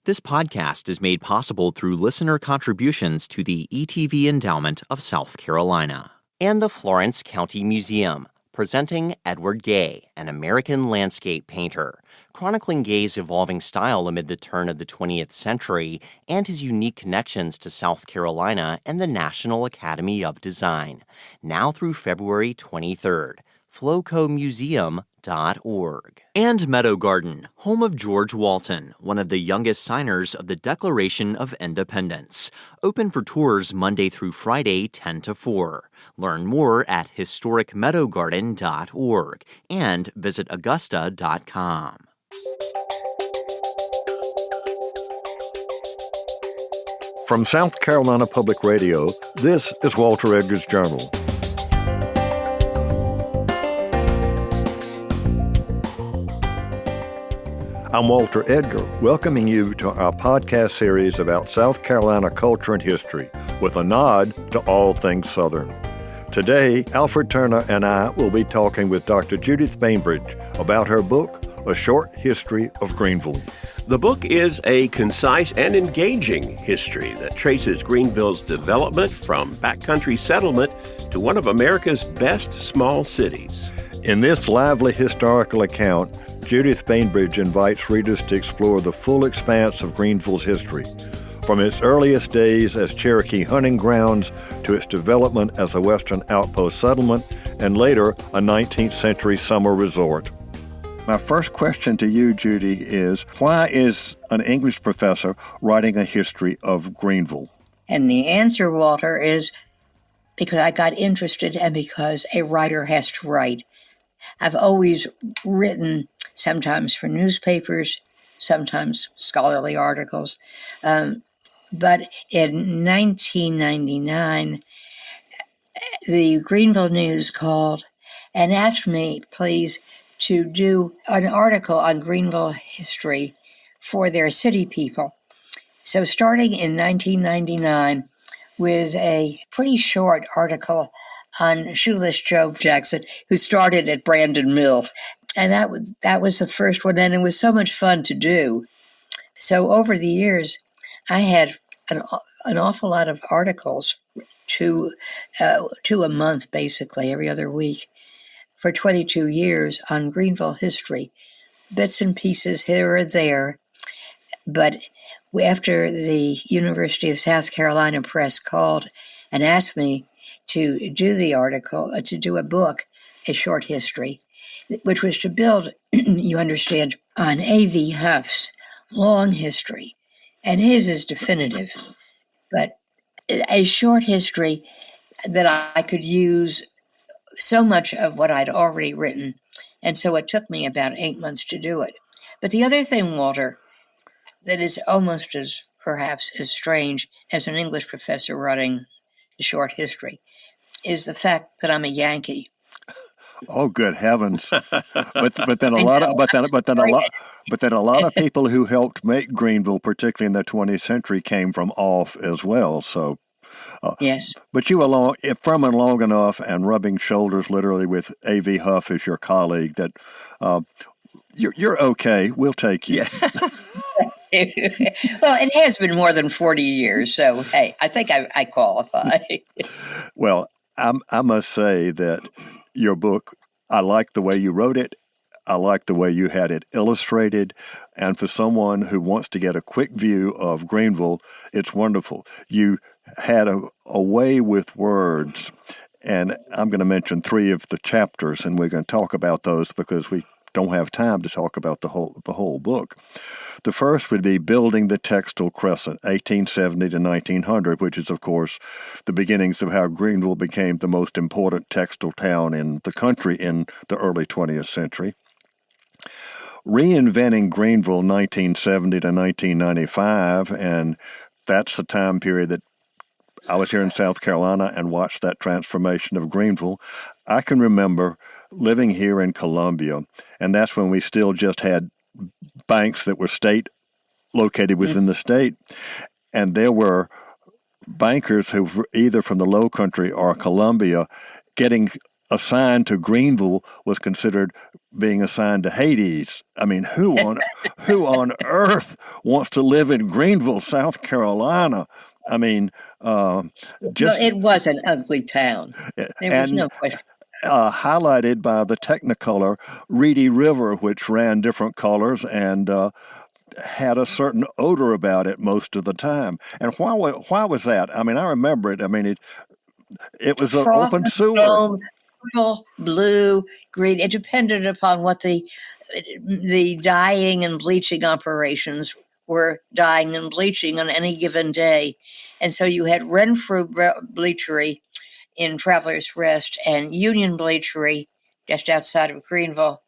This podcast is made possible through listener contributions to the ETV Endowment of South Carolina and the Florence County Museum, presenting Edward Gay, an American landscape painter, chronicling Gay's evolving style amid the turn of the 20th century and his unique connections to South Carolina and the National Academy of Design, now through February 23rd. FlocoMuseum.org. And Meadow Garden, home of George Walton, one of the youngest signers of the Declaration of Independence. Open for tours Monday through Friday, 10 to 4. Learn more at historicmeadowgarden.org and visit augusta.com. From South Carolina Public Radio, this is Walter Edgar's Journal. I'm Walter Edgar, welcoming you to our podcast series about South Carolina culture and history, with a nod to all things Southern. Today, Alfred Turner and I will be talking with Dr. Judith Bainbridge about her book, A Short History of Greenville. The book is a concise and engaging history that traces Greenville's development from backcountry settlement to one of America's best small cities. In this lively historical account, Judith Bainbridge invites readers to explore the full expanse of Greenville's history, from its earliest days as Cherokee hunting grounds to its development as a Western outpost settlement and later a 19th century summer resort. My first question to you, Judy, is why is an English professor writing a history of Greenville? And the answer, Walter, is because I got interested and because a writer has to write. I've always written, sometimes for newspapers, sometimes scholarly articles. But in 1999, the Greenville News called and asked me, please, to do an article on Greenville history for their city people. So starting in 1999 with a pretty short article on Shoeless Joe Jackson, who started at Brandon Mills. And that was the first one, and it was so much fun to do. So over the years, I had an awful lot of articles, two a month, basically, every other week, for 22 years on Greenville history, bits and pieces here or there. But after the University of South Carolina Press called and asked me to do the article, to do a book, A Short History, which was to build, you understand, on A.V. Huff's long history. And his is definitive. But a short history that I could use so much of what I'd already written. And so it took me about 8 months to do it. But the other thing, Walter, that is almost as, perhaps, as strange as an English professor writing a short history is the fact that I'm a Yankee. Oh, good heavens! But then a lot of people who helped make Greenville, particularly in the 20th century, came from off as well. So yes. But you were from and long enough, and rubbing shoulders literally with A.V. Huff as your colleague that you're okay. We'll take you. Yeah. Well, it has been more than 40 years, so hey, I think I qualify. Well, I must say that your book, I like the way you wrote it. I like the way you had it illustrated. And for someone who wants to get a quick view of Greenville, it's wonderful. You had a way with words. And I'm going to mention 3 of the chapters, and we're going to talk about those because we don't have time to talk about the whole book. The first would be Building the Textile Crescent, 1870 to 1900, which is, of course, the beginnings of how Greenville became the most important textile town in the country in the early 20th century. Reinventing Greenville, 1970 to 1995, and that's the time period that I was here in South Carolina and watched that transformation of Greenville. I can remember living here in Columbia, and that's when we still just had banks that were located within the state, and there were bankers who were either from the Low Country or Columbia getting assigned to Greenville was considered being assigned to Hades. I mean, who on earth wants to live in Greenville, South Carolina? I mean, Well, just it was an ugly town. There was and no question. highlighted by the Technicolor Reedy River, which ran different colors and had a certain odor about it most of the time. And why was that? I mean, I remember it. I mean, it was an Froth open and sewer. foam, purple, blue, green. It depended upon what the dyeing and bleaching operations were dyeing and bleaching on any given day. And so you had Renfrew Bleachery in Travelers Rest and Union Bleachery just outside of Greenville.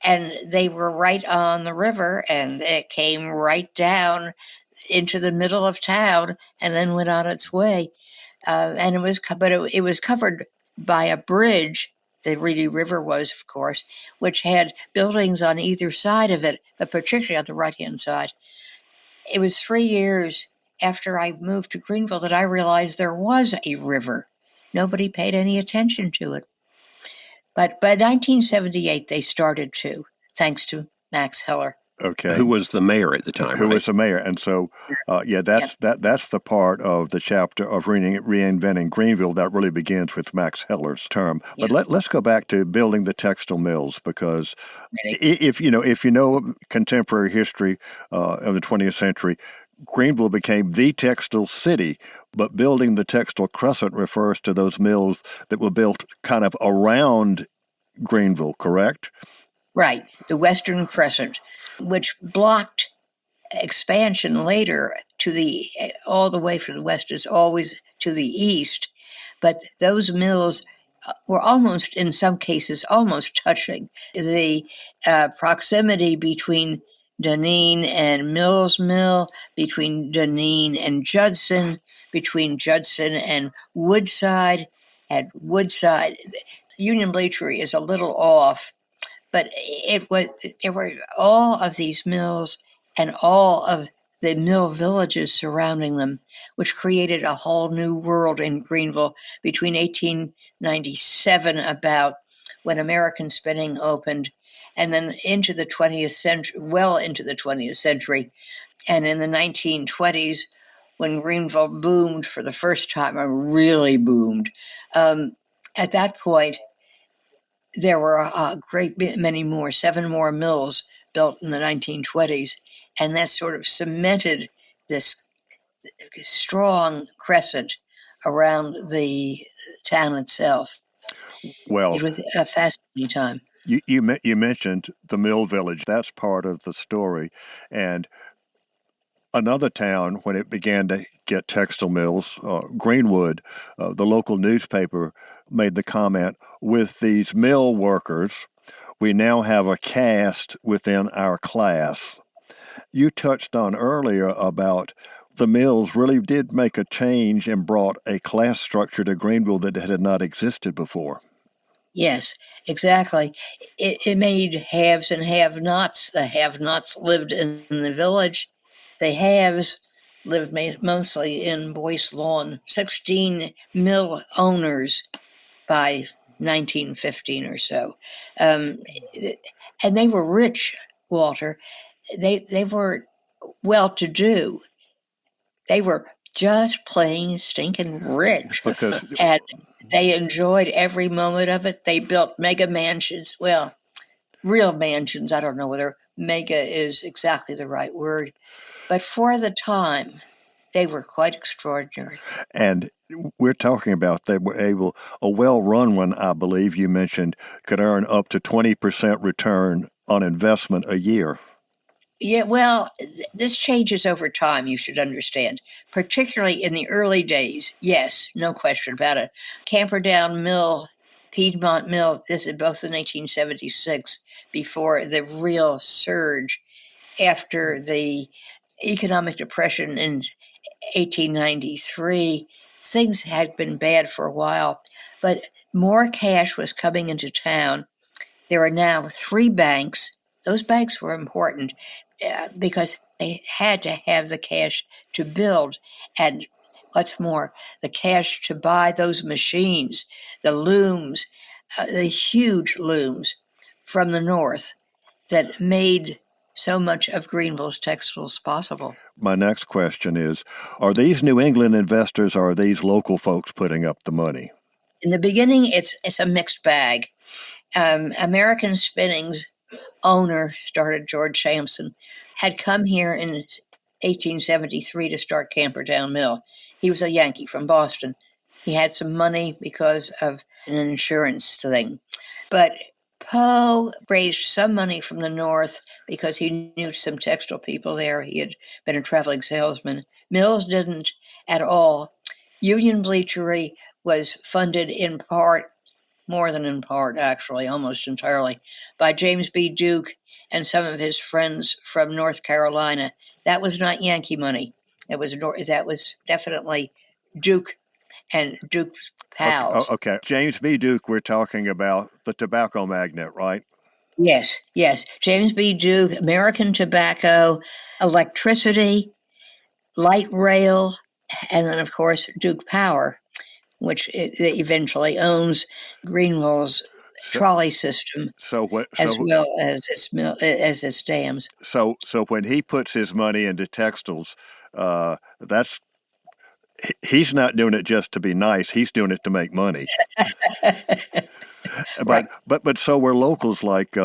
And they were right on the river, and it came right down into the middle of town and then went on its way. And it was covered by a bridge. The Reedy River was, of course, which had buildings on either side of it, but particularly on the right-hand side. It was 3 years after I moved to Greenville that I realized there was a river. Nobody paid any attention to it. But by 1978, they started to, thanks to Max Heller. Okay. Who was the mayor at the time, Who right? was the mayor? And so, that's the part of the chapter of reinventing Greenville that really begins with Max Heller's term. But let's go back to building the textile mills, because if you know contemporary history of the 20th century, Greenville became the textile city, but building the textile crescent refers to those mills that were built kind of around Greenville, correct? Right, the Western Crescent, which blocked expansion later all the way from the west is always to the east. But those mills were almost, in some cases, almost touching. The proximity between Dunedin and Mills Mill, between Dunedin and Judson, between Judson and Woodside. Union Bleachery is a little off, but there were all of these mills and all of the mill villages surrounding them, which created a whole new world in Greenville between 1897, about when American spinning opened, and then into the 20th century, well into the 20th century. And in the 1920s, when Greenville boomed for the first time, or really boomed, at that point, there were a great many more, 7 more mills built in the 1920s, and that sort of cemented this strong crescent around the town itself. Well, it was a fascinating time. You mentioned the mill village. That's part of the story. And another town, when it began to get textile mills, Greenwood, the local newspaper made the comment, with these mill workers, we now have a caste within our class. You touched on earlier about the mills really did make a change and brought a class structure to Greenville that had not existed before. Yes, exactly. It made haves and have-nots. The have-nots lived in the village. The haves lived mostly in Boyce Lawn. 16 mill owners by 1915 or so. And they were rich, Walter. They were well-to-do. They were just plain stinking rich. And they enjoyed every moment of it. They built mega mansions. Well, real mansions. I don't know whether mega is exactly the right word. But for the time, they were quite extraordinary. And we're talking about they were able, a well-run one, I believe you mentioned, could earn up to 20% return on investment a year. Yeah, well, this changes over time, you should understand, particularly in the early days. Yes, no question about it. Camperdown Mill, Piedmont Mill, this is both in 1876, before the real surge after the economic depression in 1893. Things had been bad for a while, but more cash was coming into town. There are now 3 banks. Those banks were important because they had to have the cash to build, and what's more, the cash to buy those machines, the looms, the huge looms from the north that made so much of Greenville's textiles possible. My next question is, are these New England investors or are these local folks putting up the money? In the beginning, it's a mixed bag. American Spinning's owner, started George Sampson, had come here in 1873 to start Camperdown Mill. He was a Yankee from Boston. He had some money because of an insurance thing. But Poe raised some money from the north because he knew some textile people there. He had been a traveling salesman. Mills didn't at all. Union Bleachery was funded in part, more than in part, actually, almost entirely, by James B. Duke and some of his friends from North Carolina. That was not Yankee money. That was definitely Duke and Duke's pals. Okay. James B. Duke, we're talking about the tobacco magnate, right? Yes. James B. Duke, American Tobacco, electricity, light rail, and then, of course, Duke Power, which eventually owns Greenville's trolley system, well as its dams. So when he puts his money into textiles, he's not doing it just to be nice. He's doing it to make money. Right. But so were locals like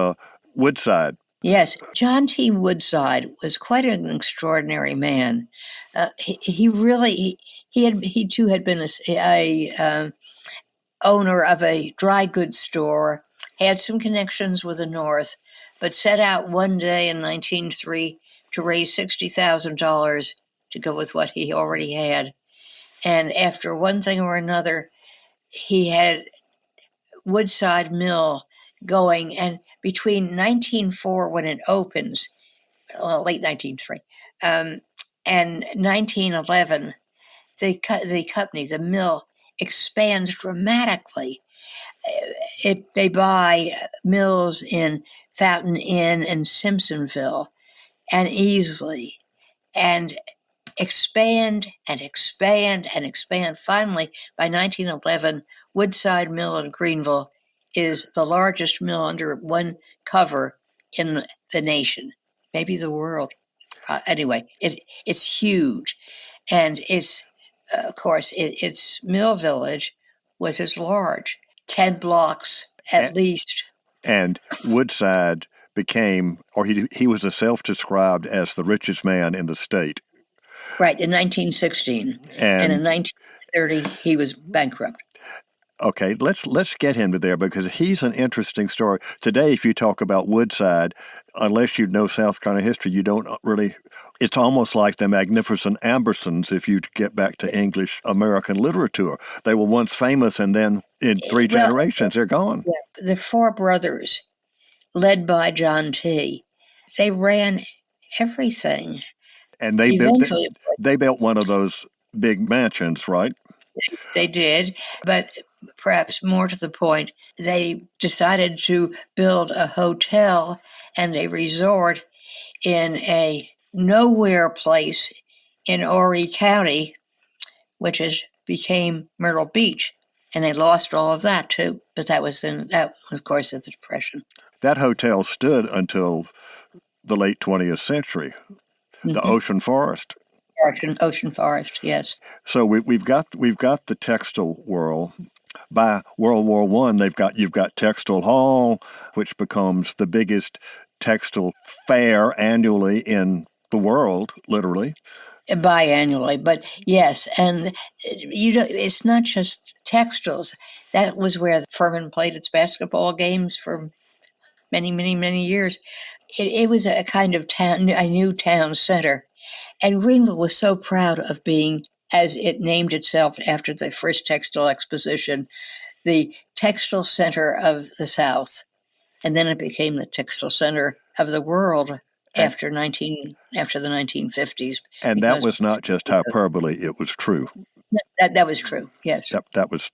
Woodside. Yes, John T. Woodside was quite an extraordinary man. He too had been a owner of a dry goods store, had some connections with the North, but set out one day in 1903 to raise $60,000 to go with what he already had. And after one thing or another, he had Woodside Mill going, and between 1904, when it opens, late 1903, and 1911, the company, the mill, expands dramatically. They buy mills in Fountain Inn and Simpsonville and Easley, and expand. Finally, by 1911, Woodside Mill in Greenville is the largest mill under one cover in the nation, maybe the world. Anyway, it's huge, and it's of course its mill village was as large, 10 blocks at least. And Woodside became, or he was self-described as the richest man in the state. Right, in 1916. And in 1930, he was bankrupt. Okay, let's get him to there because he's an interesting story. Today, if you talk about Woodside, unless you know South Carolina history, you don't really. It's almost like the Magnificent Ambersons if you get back to English American literature. They were once famous, and then in three generations, they're gone. The four brothers, led by John T., they ran everything. And they built one of those big mansions, right? They did, but perhaps more to the point, they decided to build a hotel and a resort in a nowhere place in Horry County, which became Myrtle Beach, and they lost all of that too. But that was, of course, the Depression. That hotel stood until the late 20th century. The Ocean Forest. Ocean Forest, yes. So we've got the textile world. By World War I, you've got Textile Hall, which becomes the biggest textile fair annually in the world, literally. Biannually, but yes, and it's not just textiles. That was where Furman played its basketball games for many, many, many years. It was a kind of a new town center. And Greenville was so proud of being, as it named itself after the first textile exposition, the textile center of the South. And then it became the textile center of the world after the 1950s. And that was not just hyperbole, it was true. That was true, yes. Yep, that was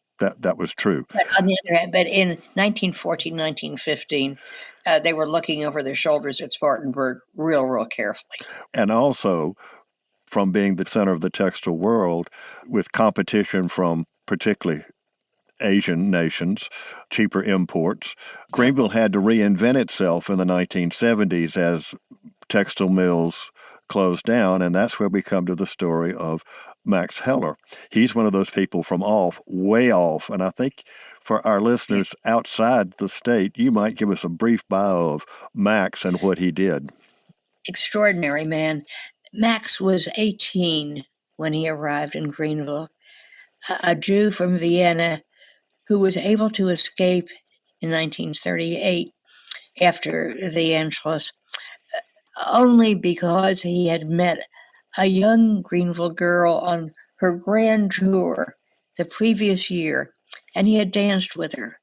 true. But on the other hand, in 1914, 1915, they were looking over their shoulders at Spartanburg real carefully. And also, from being the center of the textile world, with competition from particularly Asian nations, cheaper imports. Greenville had to reinvent itself in the 1970s as textile mills closed down, and that's where we come to the story of Max Heller. He's one of those people from way off, and I think for our listeners outside the state, you might give us a brief bio of Max and what he did. Extraordinary man. Max was 18 when he arrived in Greenville, a Jew from Vienna who was able to escape in 1938 after the Anschluss only because he had met a young Greenville girl on her grand tour the previous year, and he had danced with her,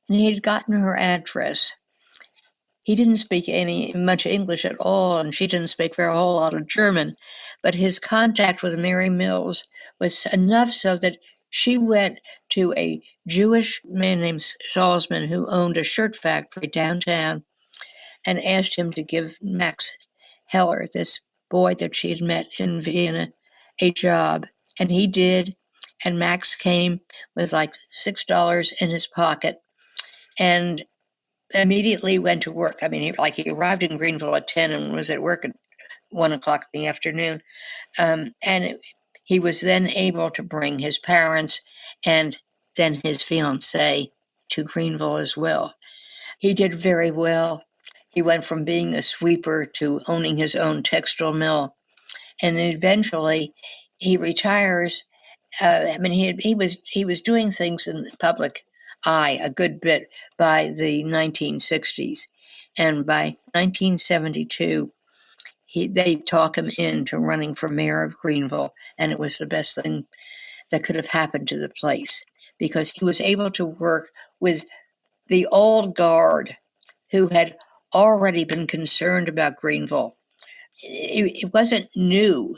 and he had gotten her address. He didn't speak much English at all, and she didn't speak a whole lot of German, but his contact with Mary Mills was enough so that she went to a Jewish man named Salzman who owned a shirt factory downtown and asked him to give Max Heller, this boy that she had met in Vienna, a job. And he did, and Max came with like $6 in his pocket and immediately went to work. I mean, he arrived in Greenville at 10 and was at work at 1 o'clock in the afternoon. He was then able to bring his parents and then his fiancée to Greenville as well. He did very well. He went from being a sweeper to owning his own textile mill. And eventually he retires. He was doing things in the public eye a good bit by the 1960s. And by 1972, they talk him into running for mayor of Greenville. And it was the best thing that could have happened to the place because he was able to work with the old guard who had already been concerned about Greenville. It wasn't new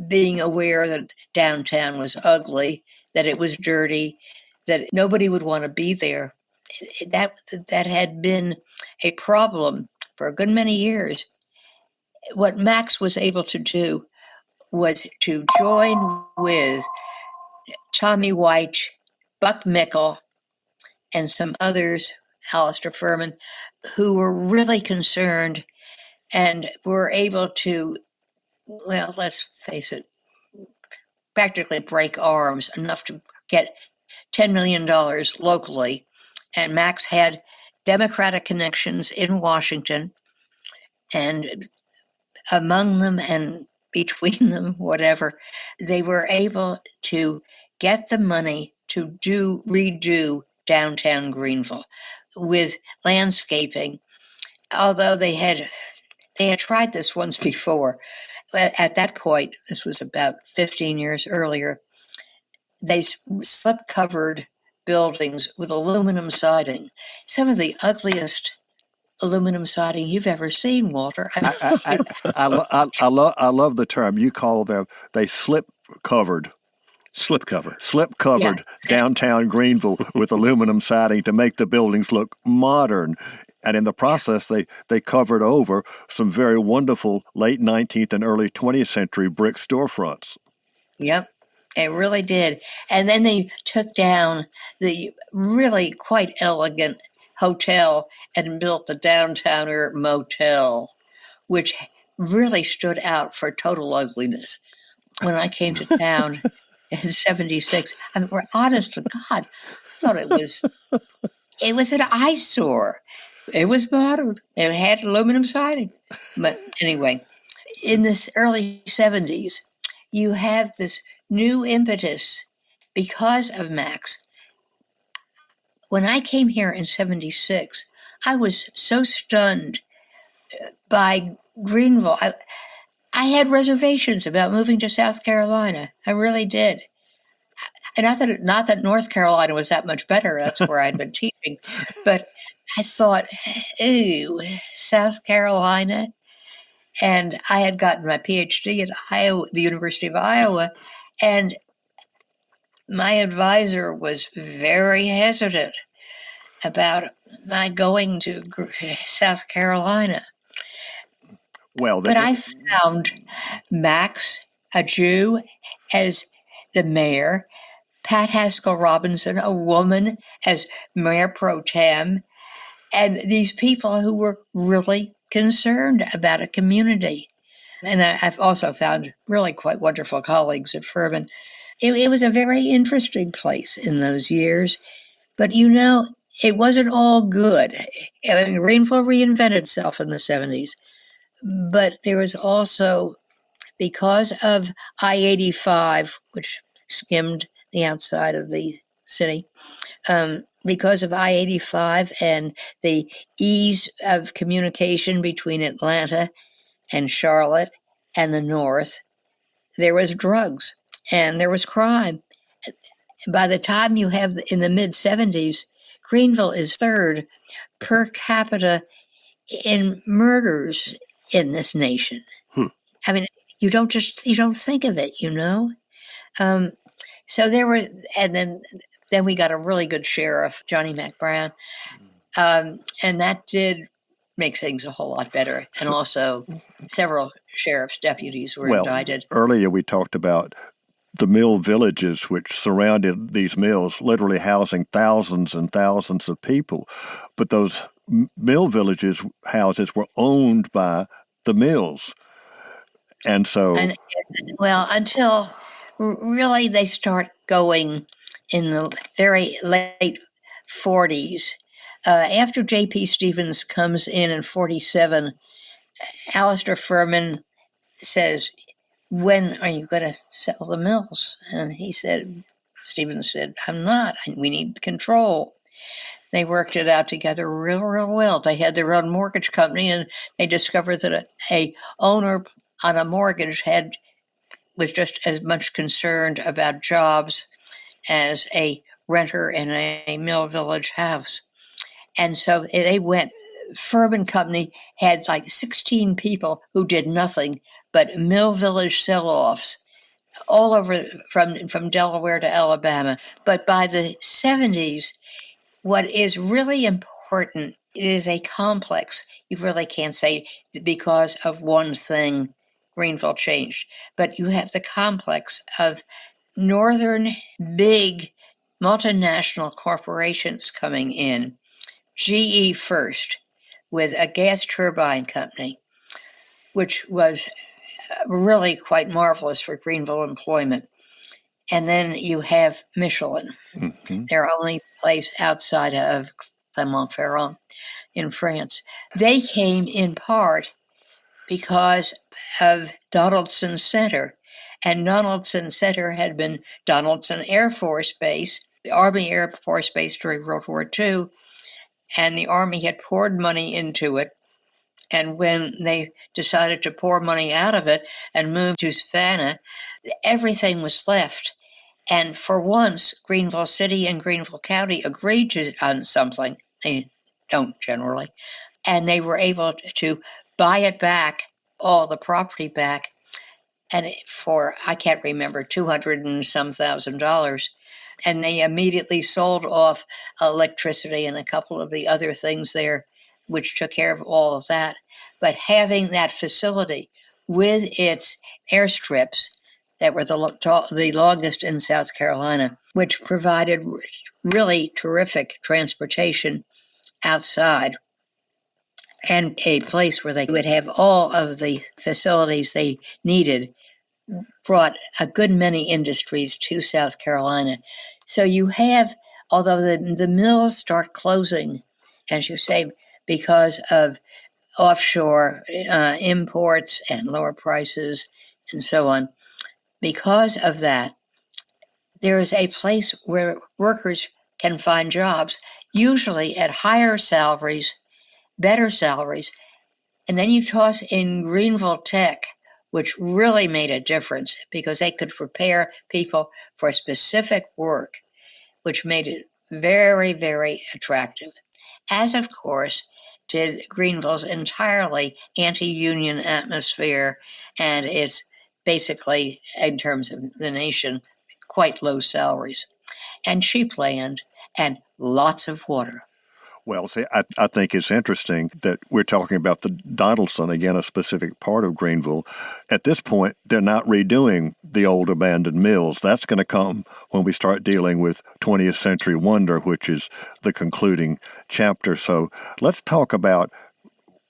being aware that downtown was ugly, that it was dirty, that nobody would want to be there. That had been a problem for a good many years. What Max was able to do was to join with Tommy White, Buck Mickle, and some others, Alistair Furman, who were really concerned and were able to, well, let's face it, practically break arms enough to get $10 million locally. And Max had Democratic connections in Washington, and among them and between them, whatever, they were able to get the money to redo downtown Greenville with landscaping, although they had tried this once before. At that point, this was about 15 years earlier, they slip-covered buildings with aluminum siding. Some of the ugliest aluminum siding you've ever seen, Walter. I love the term. You call them, they slip-covered downtown Greenville with aluminum siding to make the buildings look modern. And in the process, they covered over some very wonderful late 19th and early 20th century brick storefronts. Yep, it really did. And then they took down the really quite elegant hotel and built the Downtowner Motel, which really stood out for total ugliness. When I came to town in 76, I mean, we're honest to God, I thought it was an eyesore. It was modern. It had aluminum siding. But anyway, in the early 70s, you have this new impetus because of Max. When I came here in 76, I was so stunned by Greenville. I had reservations about moving to South Carolina. I really did. And not that North Carolina was that much better. That's where I'd been teaching. But I thought, ooh, South Carolina. And I had gotten my PhD at the University of Iowa. And my advisor was very hesitant about my going to South Carolina. But I found Max, a Jew, as the mayor, Pat Haskell Robinson, a woman, as mayor pro tem, and these people who were really concerned about a community. And I've also found really quite wonderful colleagues at Furman. It was a very interesting place in those years, but it wasn't all good. I mean, Greenville reinvented itself in the 70s, but there was also, because of I-85, which skimmed the outside of the city, because of I-85 and the ease of communication between Atlanta and Charlotte and the North, there was drugs and there was crime. By the time you have in the mid-70s, Greenville is third per capita in murders in this nation. I mean, you don't think of it, So there were, and then we got a really good sheriff, Johnny McBrown, and that did make things a whole lot better. And also, several sheriff's deputies were indicted. Earlier we talked about the mill villages which surrounded these mills, literally housing thousands and thousands of people. But those mill villages houses were owned by the mills. And so... until really they start going in the very late 40s. After J.P. Stevens comes in 47, Alistair Furman says, "When are you going to sell the mills?" And Stevens said, "I'm not. We need control." They worked it out together real, real well. They had their own mortgage company, and they discovered that a owner on a mortgage was just as much concerned about jobs as a renter in a mill village house. And so they went. Furman Company had like 16 people who did nothing but mill village sell-offs all over from Delaware to Alabama. But by the 70s, what is really important is a complex. You really can't say because of one thing Greenville changed, but you have the complex of northern big multinational corporations coming in. GE first, with a gas turbine company, which was really quite marvelous for Greenville employment. And then you have Michelin, their only place outside of Clermont-Ferrand in France. They came in part because of Donaldson Center. And Donaldson Center had been Donaldson Air Force Base, the Army Air Force Base during World War II. And the Army had poured money into it. And when they decided to pour money out of it and move to Savannah, everything was left. And for once, Greenville City and Greenville County agreed on something. They don't generally. And they were able to buy it back, all the property back, and for, I can't remember, $200 and some thousand. And they immediately sold off electricity and a couple of the other things there, which took care of all of that. But having that facility with its airstrips that were the longest in South Carolina, which provided really terrific transportation outside, and a place where they would have all of the facilities they needed, brought a good many industries to South Carolina. So you have, although the mills start closing, as you say, because of offshore imports and lower prices and so on, because of that, there is a place where workers can find jobs, usually at higher salaries, better salaries. And then you toss in Greenville Tech, which really made a difference because they could prepare people for specific work, which made it very, very attractive. As, of course, did Greenville's entirely anti-union atmosphere and its basically, in terms of the nation, quite low salaries and cheap land and lots of water. Well, see, I think it's interesting that we're talking about the Donaldson, again, a specific part of Greenville. At this point, they're not redoing the old abandoned mills. That's going to come when we start dealing with 20th century wonder, which is the concluding chapter. So let's talk about,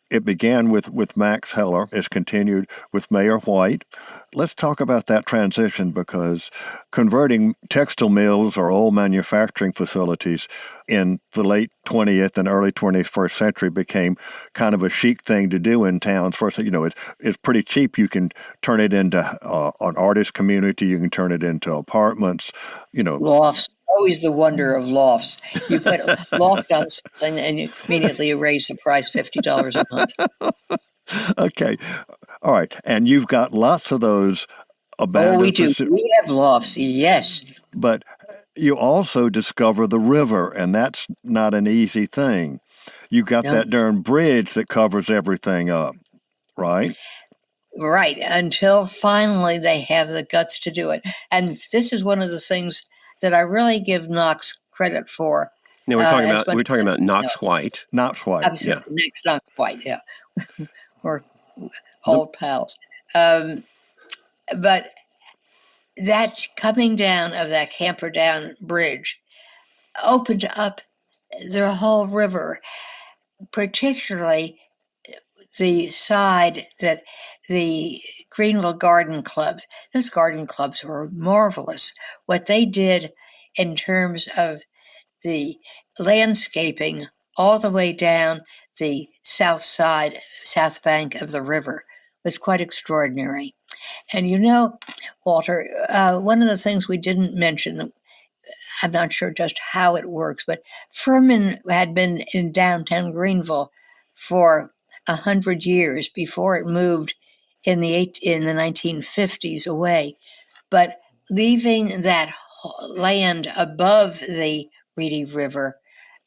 it began with Max Heller, it's continued with Mayor White. Let's talk about that transition, because converting textile mills or old manufacturing facilities in the late 20th and early 21st century became kind of a chic thing to do in towns. First, it's pretty cheap. You can turn it into an artist community. You can turn it into apartments. Lofts. Always the wonder of lofts. You put loft on something and you immediately raise the price $50 a month. Okay. All right. And you've got lots of those abandoned... Oh, we do. We have lofts, yes. But you also discover the river, and that's not an easy thing. You got that darn bridge that covers everything up, right? Right. Until finally they have the guts to do it. And this is one of the things that I really give Knox credit for. Now we're talking about Knox White. Knox White. Absolutely. Yeah. Next Knox White, yeah. We're old pals. But that coming down of that Camperdown Bridge opened up the whole river, particularly the side that the Greenville Garden Clubs, those garden clubs were marvelous. What they did in terms of the landscaping all the way down the south side, south bank of the river was quite extraordinary. And Walter, one of the things we didn't mention, I'm not sure just how it works, but Furman had been in downtown Greenville for 100 years before it moved in the 1950s away. But leaving that land above the Reedy River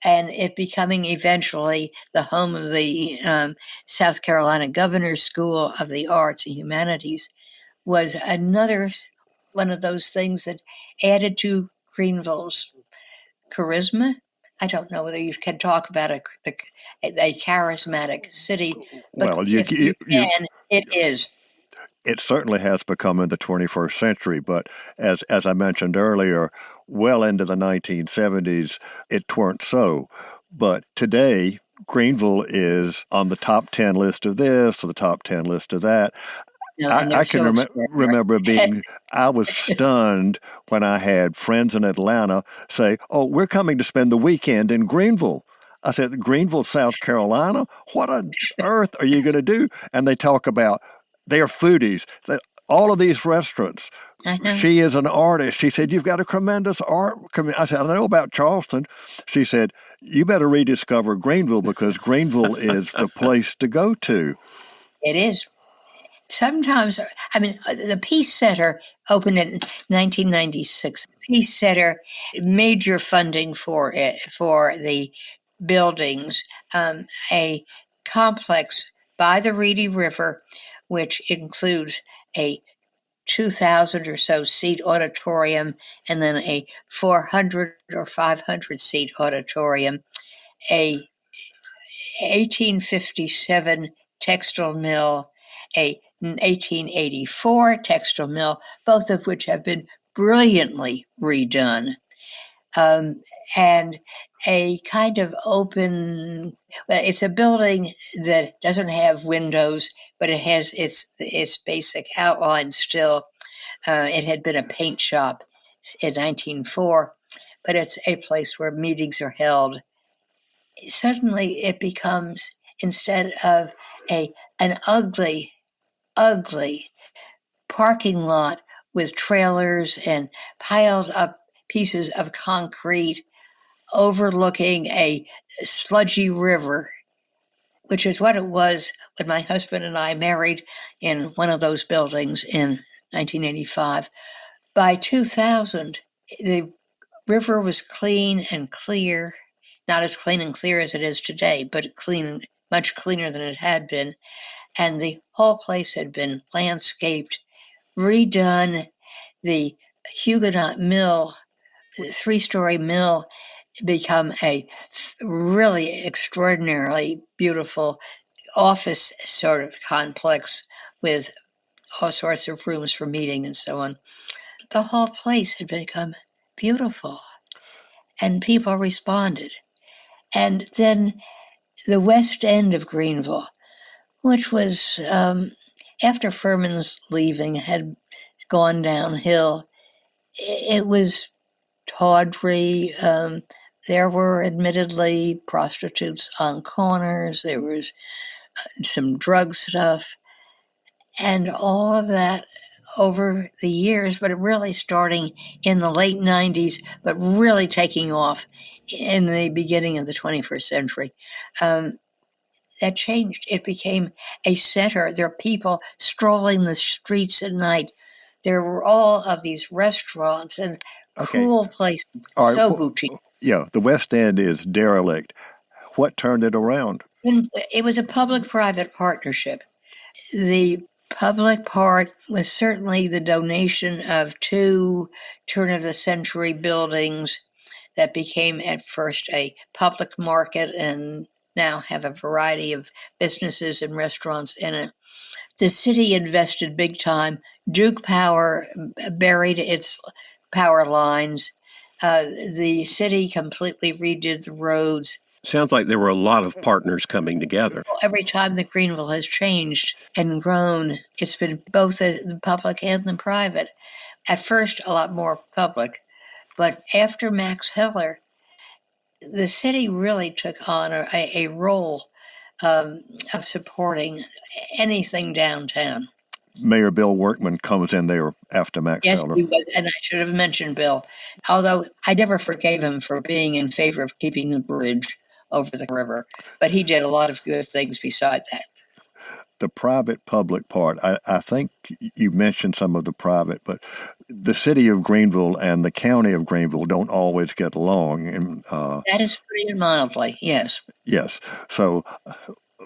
and it becoming eventually the home of the South Carolina Governor's School of the Arts and Humanities was another one of those things that added to Greenville's charisma. I don't know whether you can talk about a charismatic city, but well, it is. It certainly has become in the 21st century, but as I mentioned earlier, well into the 1970s, it weren't so. But today, Greenville is on the top 10 list of this or the top 10 list of that. I can remember I was stunned when I had friends in Atlanta say, "Oh, we're coming to spend the weekend in Greenville." I said, "Greenville, South Carolina? What on earth are you going to do?" And they talk about, they are foodies. All of these restaurants. She is an artist. She said, "You've got a tremendous art." I said, "I know about Charleston." She said, "You better rediscover Greenville because Greenville is the place to go to." It is. Sometimes, the Peace Center opened in 1996. Peace Center, major funding for the buildings, a complex by the Reedy River, which includes a 2,000 or so seat auditorium and then a 400 or 500 seat auditorium, a 1857 textile mill, a 1884 textile mill, both of which have been brilliantly redone, and a kind of open, it's a building that doesn't have windows, but it has its basic outline still. It had been a paint shop in 1904, but it's a place where meetings are held. Suddenly it becomes, instead of an ugly parking lot with trailers and piled up pieces of concrete overlooking a sludgy river, which is what it was when my husband and I married in one of those buildings in 1985. By 2000, the river was clean and clear, not as clean and clear as it is today, but clean, much cleaner than it had been. And the whole place had been landscaped, redone. The Huguenot Mill, the 3-story mill, become a really extraordinarily beautiful office sort of complex with all sorts of rooms for meeting and so on. The whole place had become beautiful, and people responded. And then the west end of Greenville, which was, after Furman's leaving, had gone downhill. It was tawdry. There were admittedly prostitutes on corners. There was some drug stuff. And all of that over the years, but really starting in the late 90s, but really taking off in the beginning of the 21st century. That changed. It became a center. There are people strolling the streets at night. There were all of these restaurants and cool places, All right, boutique. Yeah, the West End is derelict. What turned it around? It was a public-private partnership. The public part was certainly the donation of 2 turn-of-the-century buildings that became at first a public market and now have a variety of businesses and restaurants in it. The city invested big time. Duke Power buried its power lines. The city completely redid the roads. Sounds like there were a lot of partners coming together. Every time the Greenville has changed and grown, it's been both the public and the private. At first, a lot more public, but after Max Heller, the city really took on a role of supporting anything downtown. Mayor Bill Workman comes in there after Max Yes, Heller. he was, and I should have mentioned Bill, although I never forgave him for being in favor of keeping the bridge over the river, but he did a lot of good things beside that. The private-public part, I think you mentioned some of the private, but the city of Greenville and the county of Greenville don't always get along. And, that is pretty mildly, yes. Yes. So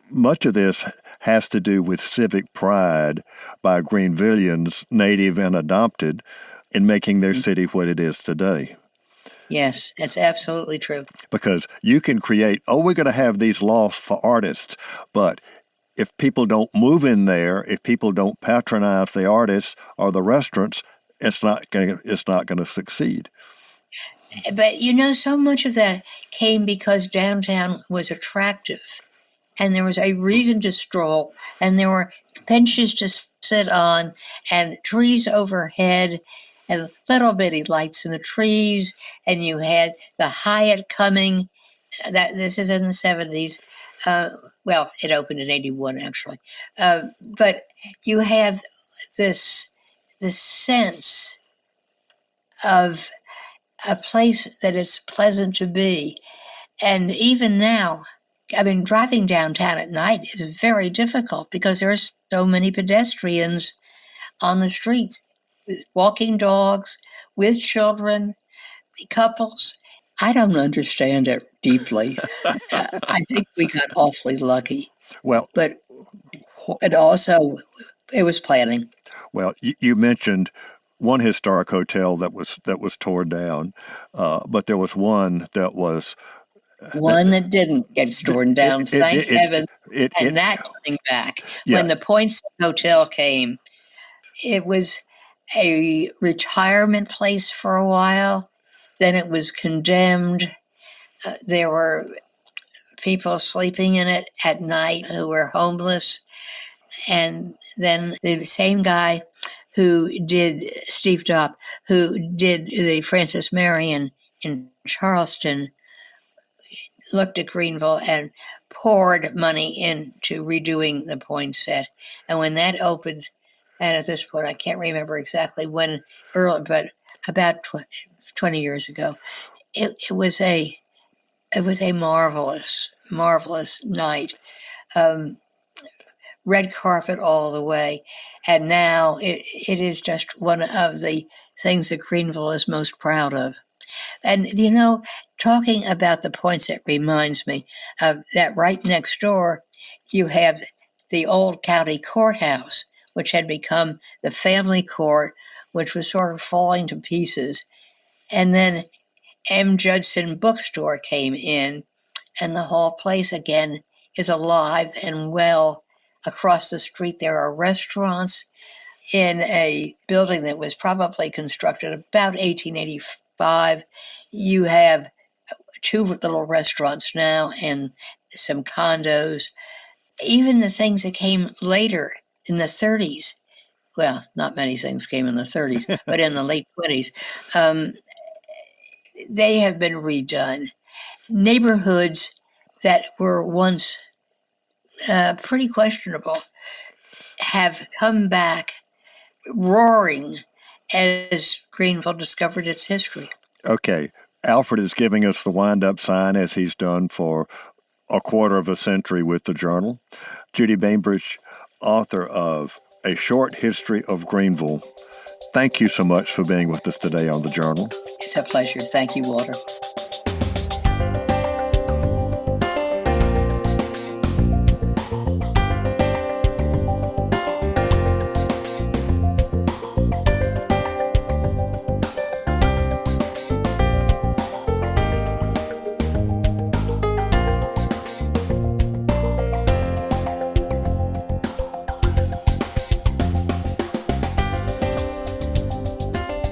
much of this has to do with civic pride by Greenvillians, native and adopted, in making their city what it is today. Yes, that's absolutely true. Because you can create, we're going to have these laws for artists, but if people don't move in there, if people don't patronize the artists or the restaurants, it's not going to succeed. But so much of that came because downtown was attractive, and there was a reason to stroll, and there were benches to sit on, and trees overhead, and little bitty lights in the trees, and you had the Hyatt coming. This is in the 70s. Well, it opened in 81, actually. But you have this sense of a place that is pleasant to be. And even now, driving downtown at night is very difficult because there are so many pedestrians on the streets, walking dogs, with children, couples. I don't understand it deeply. I think we got awfully lucky. Well, but also it was planning. Well, you mentioned one historic hotel that was torn down, but there was one that was that didn't get torn down. Thank heaven! And that coming back when the Poinsett Hotel came, it was a retirement place for a while. Then it was condemned. There were people sleeping in it at night who were homeless. And then the same guy who did, Steve Dopp, who did the Francis Marion in Charleston, looked at Greenville and poured money into redoing the Poinsett. And when that opened, and at this point I can't remember exactly when, early, but about 20 years ago, it was a marvelous night. Red carpet all the way. And now it is just one of the things that Greenville is most proud of. And, talking about the Poinsett reminds me of that right next door, you have the old county courthouse, which had become the family court, which was sort of falling to pieces. And then M. Judson Bookstore came in, and the whole place again is alive and well. Across the street, there are restaurants. in a building that was probably constructed about 1885. You have 2 little restaurants now and some condos. Even the things that came later in the 30s, well, not many things came in the 30s, but in the late 20s, they have been redone. Neighborhoods that were once pretty questionable have come back roaring as Greenville discovered its history. Okay. Alfred is giving us the wind-up sign, as he's done for a quarter of a century with the Journal. Judith Bainbridge, author of A Short History of Greenville, thank you so much for being with us today on the Journal. It's a pleasure. Thank you, Walter.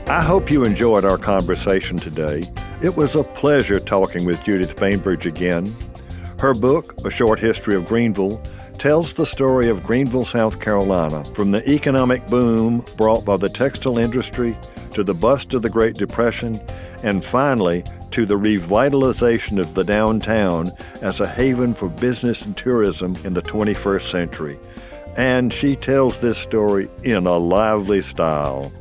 I hope you enjoyed our conversation today. It was a pleasure talking with Judith Bainbridge again. Her book, A Short History of Greenville, tells the story of Greenville, South Carolina, from the economic boom brought by the textile industry to the bust of the Great Depression, and finally to the revitalization of the downtown as a haven for business and tourism in the 21st century. And she tells this story in a lively style.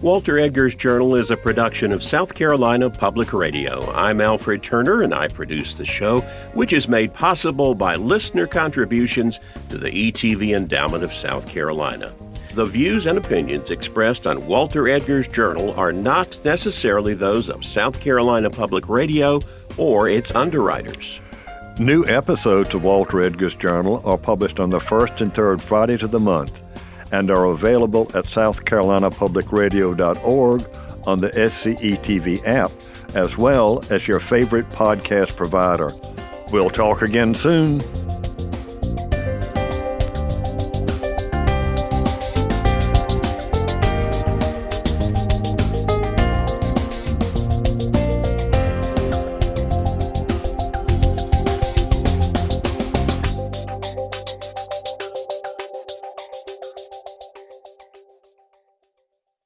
Walter Edgar's Journal is a production of South Carolina Public Radio. I'm Alfred Turner, and I produce the show, which is made possible by listener contributions to the ETV Endowment of South Carolina. The views and opinions expressed on Walter Edgar's Journal are not necessarily those of South Carolina Public Radio or its underwriters. New episodes of Walter Edgar's Journal are published on the first and third Fridays of the month, and are available at southcarolinapublicradio.org on the SCETV app, as well as your favorite podcast provider. We'll talk again soon.